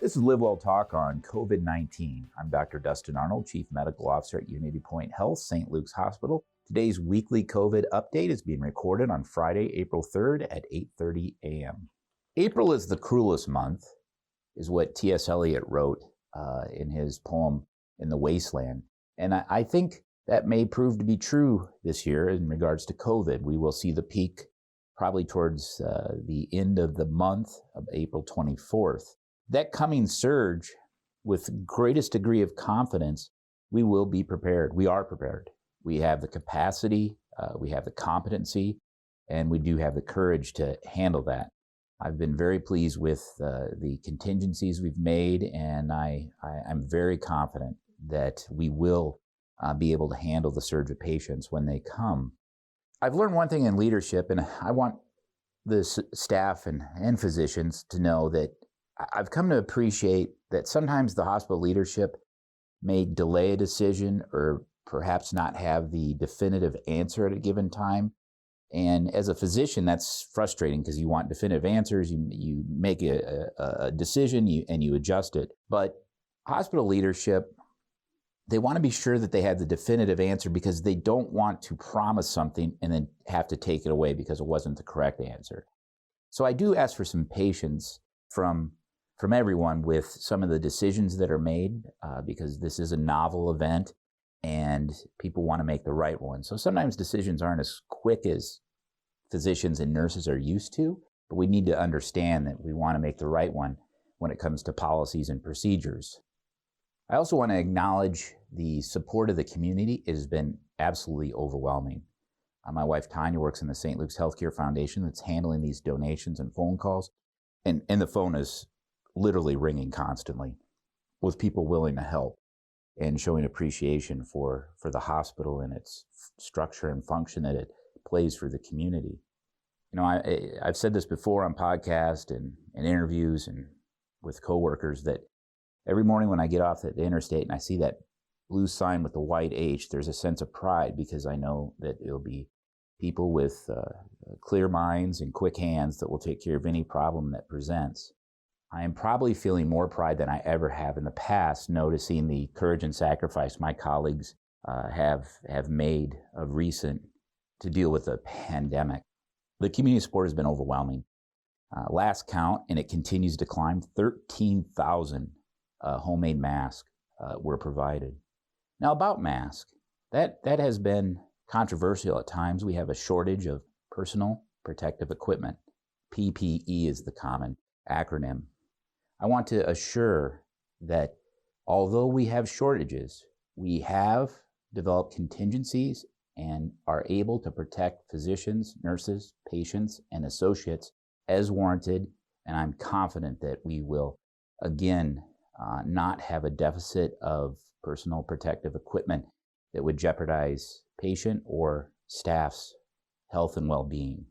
This is LiveWell Talk on COVID-19. I'm Dr. Dustin Arnold, Chief Medical Officer at Unity Point Health, St. Luke's Hospital. Today's weekly COVID update is being recorded on Friday, April 3rd at 8:30 a.m. April is the cruelest month, is what T.S. Eliot wrote in his poem In the Wasteland. And I think that may prove to be true this year in regards to COVID. We will see the peak probably towards the end of the month of April 24th. That coming surge, with greatest degree of confidence, we will be prepared. We are prepared. We have the capacity, we have the competency, and we do have the courage to handle that. I've been very pleased with the contingencies we've made, and I'm very confident that we will be able to handle the surge of patients when they come. I've learned one thing in leadership, and I want the staff and physicians to know that I've come to appreciate that sometimes the hospital leadership may delay a decision or perhaps not have the definitive answer at a given time. And as a physician, that's frustrating because you want definitive answers. You make a decision and you adjust it. But hospital leadership, they want to be sure that they have the definitive answer because they don't want to promise something and then have to take it away because it wasn't the correct answer. So I do ask for some patience from everyone with some of the decisions that are made because this is a novel event and people want to make the right one. So sometimes decisions aren't as quick as physicians and nurses are used to, but we need to understand that we want to make the right one when it comes to policies and procedures. I also want to acknowledge the support of the community. It has been absolutely overwhelming. My wife Tanya works in the St. Luke's Healthcare Foundation that's handling these donations and phone calls, and the phone is literally ringing constantly with people willing to help and showing appreciation for the hospital and its structure and function that it plays for the community. You know, I've said this before on podcasts and interviews and with coworkers that every morning when I get off the interstate and I see that blue sign with the white H, there's a sense of pride because I know that it'll be people with clear minds and quick hands that will take care of any problem that presents. I am probably feeling more pride than I ever have in the past, noticing the courage and sacrifice my colleagues have made of recent to deal with the pandemic. The community support has been overwhelming. Last count, and it continues to climb, 13,000 homemade masks were provided. Now about masks, that has been controversial at times. We have a shortage of personal protective equipment. PPE is the common acronym. I want to assure that although we have shortages, we have developed contingencies and are able to protect physicians, nurses, patients, and associates as warranted. And I'm confident that we will, again, not have a deficit of personal protective equipment that would jeopardize patient or staff's health and well-being.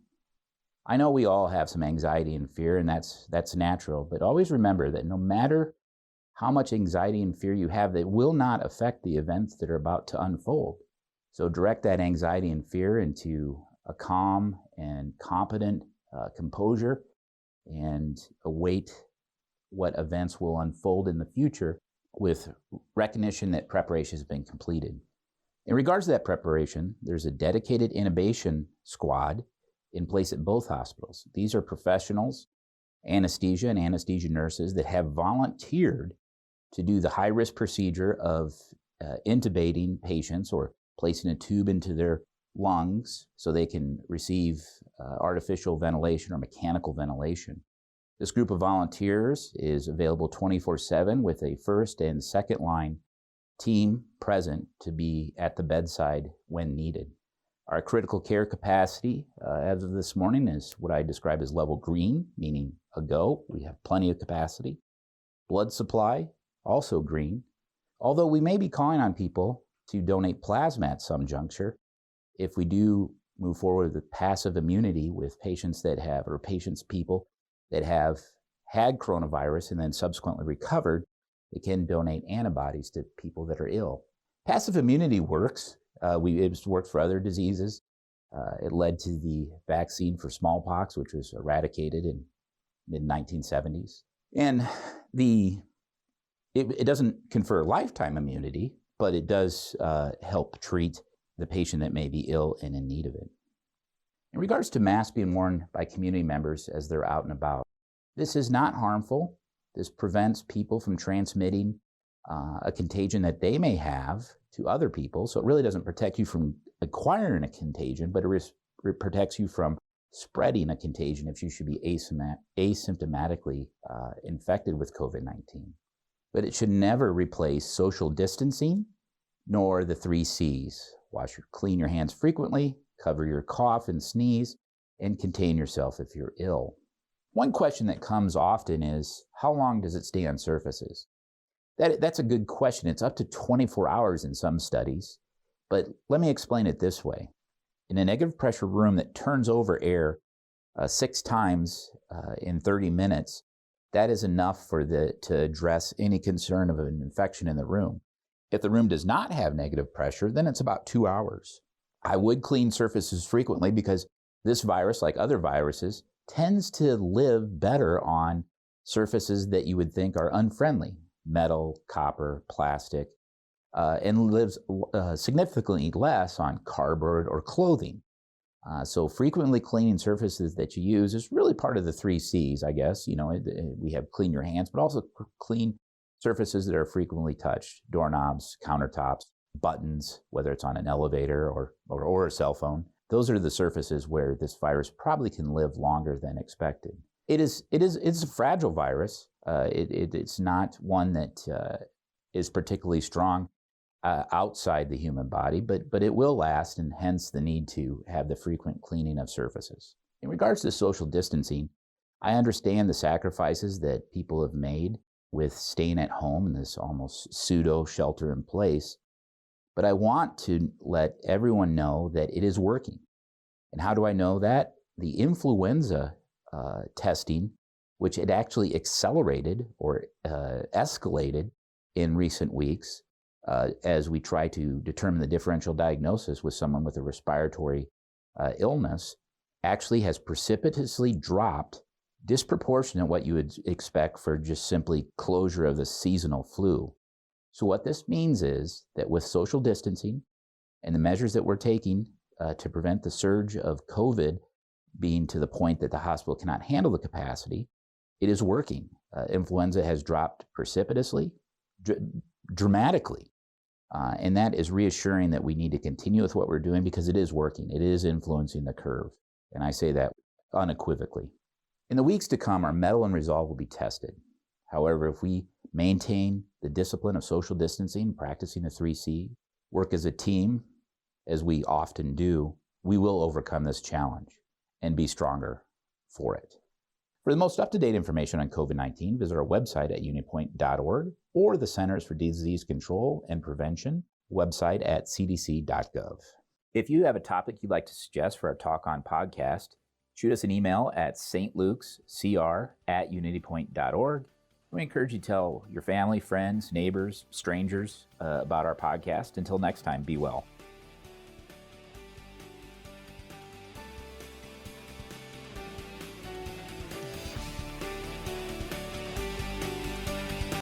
I know we all have some anxiety and fear, and that's natural, but always remember that no matter how much anxiety and fear you have, they will not affect the events that are about to unfold. So direct that anxiety and fear into a calm and competent composure and await what events will unfold in the future with recognition that preparation has been completed. In regards to that preparation, there's a dedicated intubation squad in place at both hospitals. These are professionals, anesthesia and anesthesia nurses that have volunteered to do the high-risk procedure of intubating patients or placing a tube into their lungs so they can receive artificial ventilation or mechanical ventilation. This group of volunteers is available 24/7 with a first and second line team present to be at the bedside when needed. Our critical care capacity as of this morning is what I describe as level green, meaning a go. We have plenty of capacity. Blood supply, also green. Although we may be calling on people to donate plasma at some juncture, if we do move forward with passive immunity with patients that have, or people that have had coronavirus and then subsequently recovered, they can donate antibodies to people that are ill. Passive immunity works. It's worked for other diseases. It led to the vaccine for smallpox, which was eradicated in mid-1970s. And It doesn't confer lifetime immunity, but it does help treat the patient that may be ill and in need of it. In regards to masks being worn by community members as they're out and about, this is not harmful. This prevents people from transmitting a contagion that they may have to other people. So it really doesn't protect you from acquiring a contagion, but it protects you from spreading a contagion if you should be asymptomatically infected with COVID-19. But it should never replace social distancing, nor the 3 C's. Clean your hands frequently, cover your cough and sneeze, and contain yourself if you're ill. One question that comes often is, how long does it stay on surfaces? That's a good question. It's up to 24 hours in some studies, but let me explain it this way. In a negative pressure room that turns over air 6 times in 30 minutes, that is enough to address any concern of an infection in the room. If the room does not have negative pressure, then it's about 2 hours. I would clean surfaces frequently because this virus, like other viruses, tends to live better on surfaces that you would think are unfriendly, metal, copper, plastic, and lives significantly less on cardboard or clothing. So frequently cleaning surfaces that you use is really part of the 3 C's, I guess. We have clean your hands, but also clean surfaces that are frequently touched, doorknobs, countertops, buttons, whether it's on an elevator or a cell phone. Those are the surfaces where this virus probably can live longer than expected. It's a fragile virus. It's not one that is particularly strong outside the human body, but it will last, and hence the need to have the frequent cleaning of surfaces. In regards to social distancing, I understand the sacrifices that people have made with staying at home in this almost pseudo shelter in place, but I want to let everyone know that it is working. And how do I know that? The influenza testing, which it actually accelerated or escalated in recent weeks as we try to determine the differential diagnosis with someone with a respiratory illness, actually has precipitously dropped, disproportionate what you would expect for just simply closure of the seasonal flu. So what this means is that with social distancing and the measures that we're taking to prevent the surge of COVID being to the point that the hospital cannot handle the capacity, it is working. Influenza has dropped precipitously, dramatically. And that is reassuring that we need to continue with what we're doing because it is working. It is influencing the curve. And I say that unequivocally. In the weeks to come, our mettle and resolve will be tested. However, if we maintain the discipline of social distancing, practicing the 3 C's, work as a team, as we often do, we will overcome this challenge and be stronger for it. For the most up-to-date information on COVID-19, visit our website at unitypoint.org or the Centers for Disease Control and Prevention website at cdc.gov. If you have a topic you'd like to suggest for our Talk On podcast, shoot us an email at stlukescr@unitypoint.org. We encourage you to tell your family, friends, neighbors, strangers about our podcast. Until next time, be well.